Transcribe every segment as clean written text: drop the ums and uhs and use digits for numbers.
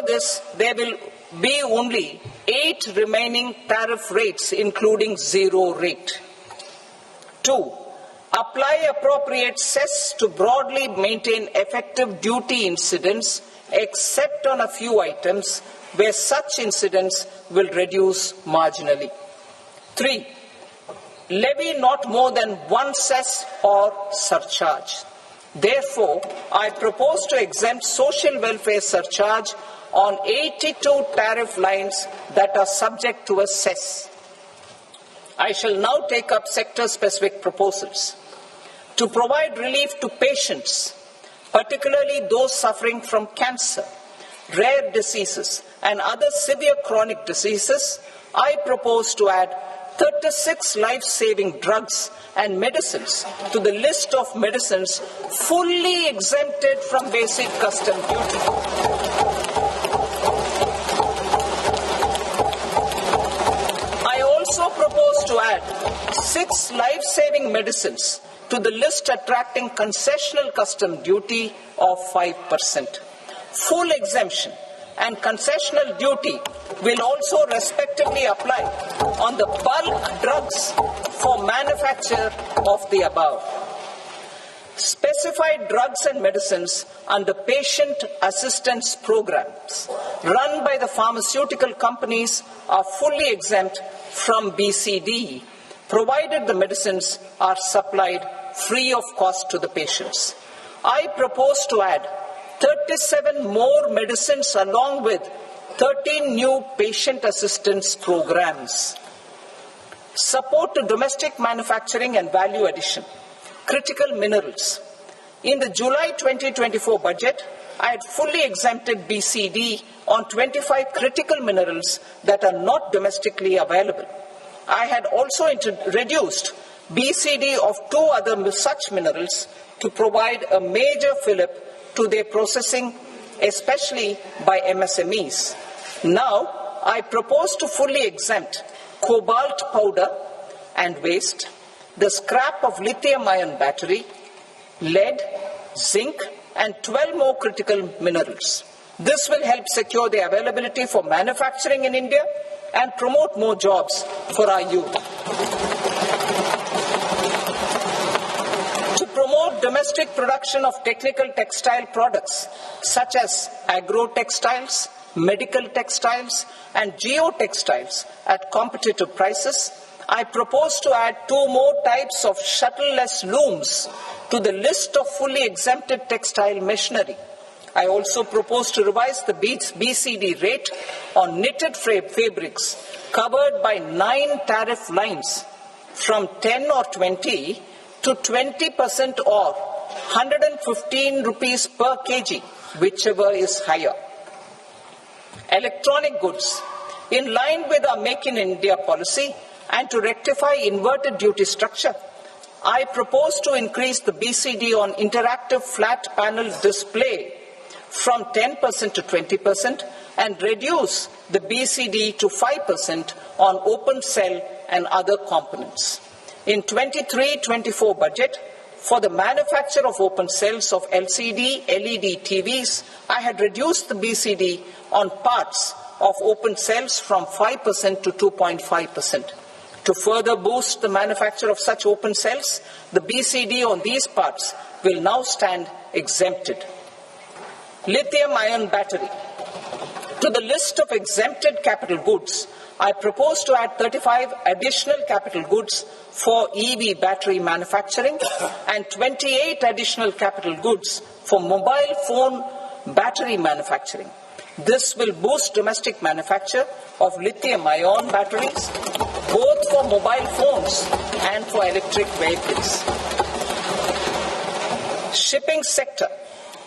this, there will be only 8 remaining tariff rates, including zero rate. 2. Apply appropriate cess to broadly maintain effective duty incidence, except on a few items where such incidence will reduce marginally. 3. Levy not more than one cess or surcharge. Therefore, I propose to exempt social welfare surcharge on 82 tariff lines that are subject to a cess. I shall now take up sector-specific proposals. To provide relief to patients, particularly those suffering from cancer, rare diseases, and other severe chronic diseases, I propose to add 36 life-saving drugs and medicines to the list of medicines fully exempted from basic custom duty. I also propose to add 6 life-saving medicines to the list attracting concessional custom duty of 5%. Full exemption and concessional duty will also respectively apply on the bulk drugs for manufacture of the above. Specified drugs and medicines under patient assistance programs run by the pharmaceutical companies are fully exempt from BCD, provided the medicines are supplied free of cost to the patients. I propose to add 37 more medicines along with 13 new patient assistance programs. Support to domestic manufacturing and value addition. Critical minerals. In the July 2024 budget, I had fully exempted BCD on 25 critical minerals that are not domestically available. I had also reduced BCD of 2 other such minerals to provide a major fillip to their processing, especially by MSMEs. Now, I propose to fully exempt cobalt powder and waste, the scrap of lithium-ion battery, lead, zinc, and 12 more critical minerals. This will help secure the availability for manufacturing in India and promote more jobs for our youth. To promote domestic production of technical textile products such as agro-textiles, medical textiles, and geotextiles at competitive prices, I propose to add 2 more types of shuttle-less looms to the list of fully exempted textile machinery. I also propose to revise the BCD rate on knitted fabrics covered by 9 tariff lines from 10 or 20 to 20% or 115 rupees per kg, whichever is higher. Electronic goods. In line with our Make in India policy and to rectify inverted duty structure, I propose to increase the BCD on interactive flat panel display from 10% to 20% and reduce the BCD to 5% on open cell and other components. In 23-24 budget, for the manufacture of open cells of LCD, LED TVs, I had reduced the BCD on parts of open cells from 5% to 2.5%. To further boost the manufacture of such open cells, the BCD on these parts will now stand exempted. Lithium-ion battery. To the list of exempted capital goods, I propose to add 35 additional capital goods for EV battery manufacturing and 28 additional capital goods for mobile phone battery manufacturing. This will boost domestic manufacture of lithium-ion batteries, both for mobile phones and for electric vehicles. Shipping sector.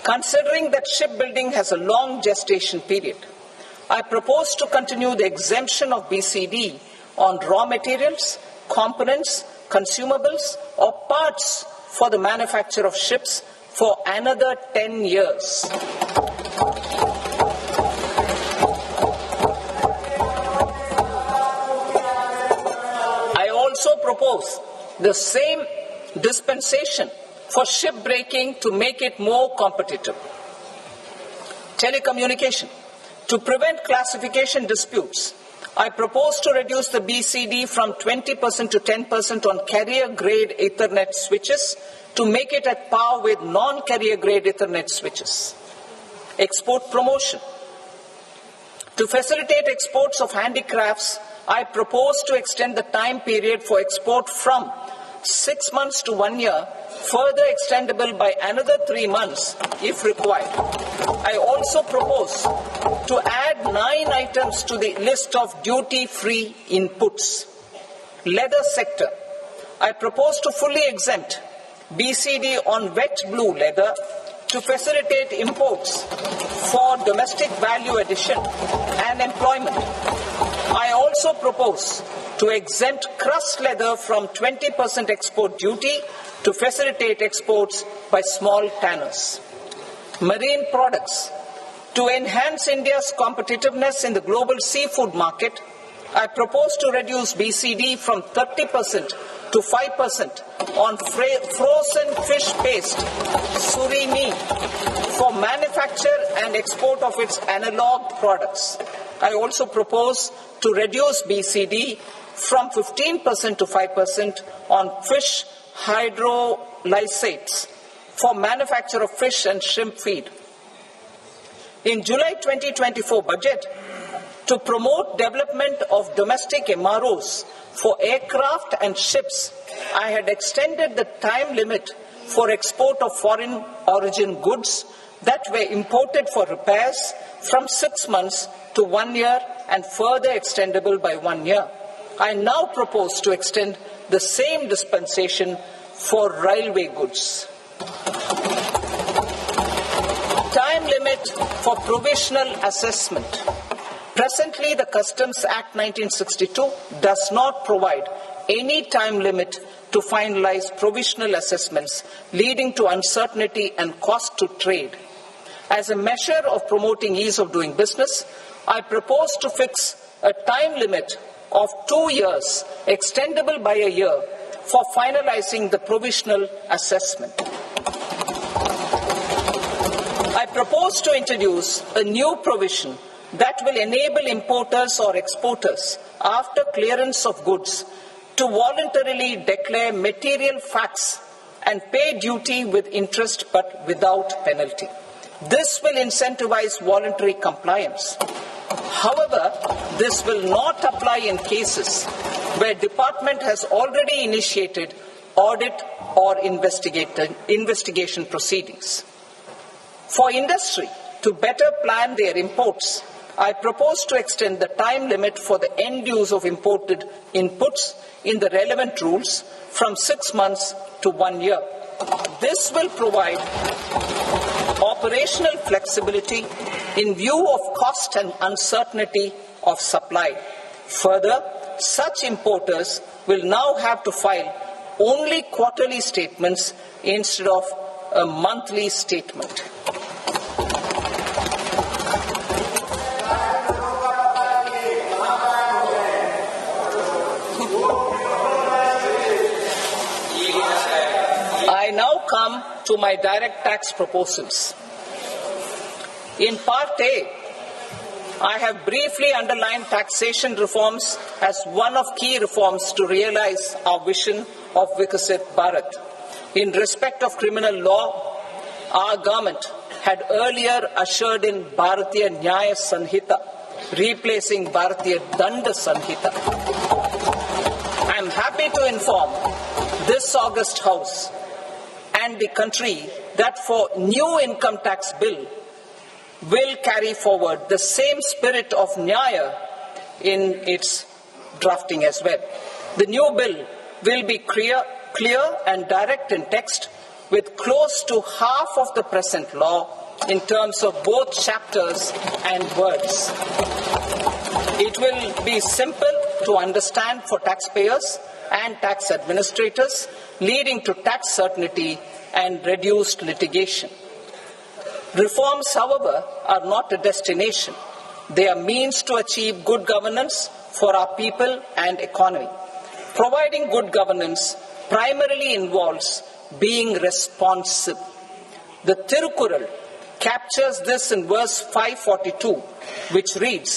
Considering that shipbuilding has a long gestation period, I propose to continue the exemption of BCD on raw materials, components, consumables, or parts for the manufacture of ships for another 10 years. I also propose the same dispensation for shipbreaking to make it more competitive. Telecommunication. To prevent classification disputes, I propose to reduce the BCD from 20% to 10% on carrier-grade Ethernet switches to make it at par with non-carrier-grade Ethernet switches. Export promotion. To facilitate exports of handicrafts, I propose to extend the time period for export from 6 months to 1 year, further extendable by another 3 months if required. I also propose to add 9 items to the list of duty-free inputs. Leather sector. I propose to fully exempt BCD on wet blue leather to facilitate imports for domestic value addition and employment. I also propose to exempt crust leather from 20% export duty to facilitate exports by small tanners. Marine products. To enhance India's competitiveness in the global seafood market, I propose to reduce BCD from 30% to 5% on frozen fish paste, surimi, for manufacture and export of its analog products. I also propose to reduce BCD from 15% to 5% on fish hydrolysates for manufacture of fish and shrimp feed. In July 2024 budget, to promote development of domestic MROs for aircraft and ships, I had extended the time limit for export of foreign origin goods that were imported for repairs from 6 months to 1 year and further extendable by 1 year. I now propose to extend the same dispensation for railway goods. Time limit for provisional assessment. Presently, the Customs Act 1962 does not provide any time limit to finalize provisional assessments, leading to uncertainty and cost to trade. As a measure of promoting ease of doing business, I propose to fix a time limit of 2 years, extendable by a year, for finalizing the provisional assessment. I propose to introduce a new provision that will enable importers or exporters, after clearance of goods, to voluntarily declare material facts and pay duty with interest but without penalty. This will incentivize voluntary compliance. However, this will not apply in cases where department has already initiated audit or investigation proceedings. For industry to better plan their imports, I propose to extend the time limit for the end use of imported inputs in the relevant rules from 6 months to 1 year. This will provide operational flexibility in view of cost and uncertainty of supply. Further, such importers will now have to file only quarterly statements instead of a monthly statement. I now come to my direct tax proposals. In Part A, I have briefly underlined taxation reforms as one of key reforms to realize our vision of Vikasit Bharat. In respect of criminal law, our government had earlier ushered in Bharatiya Nyaya Sanhita, replacing Bharatiya Danda Sanhita. I am happy to inform this august House and the country that for new income tax bill will carry forward the same spirit of Nyaya in its drafting as well. The new bill will be clear and direct in text, with close to half of the present law in terms of both chapters and words. It will be simple to understand for taxpayers and tax administrators, leading to tax certainty and reduced litigation. Reforms, however, are not a destination. They are means to achieve good governance for our people and economy. Providing good governance primarily involves being responsive. The Tirukural captures this in verse 542, which reads,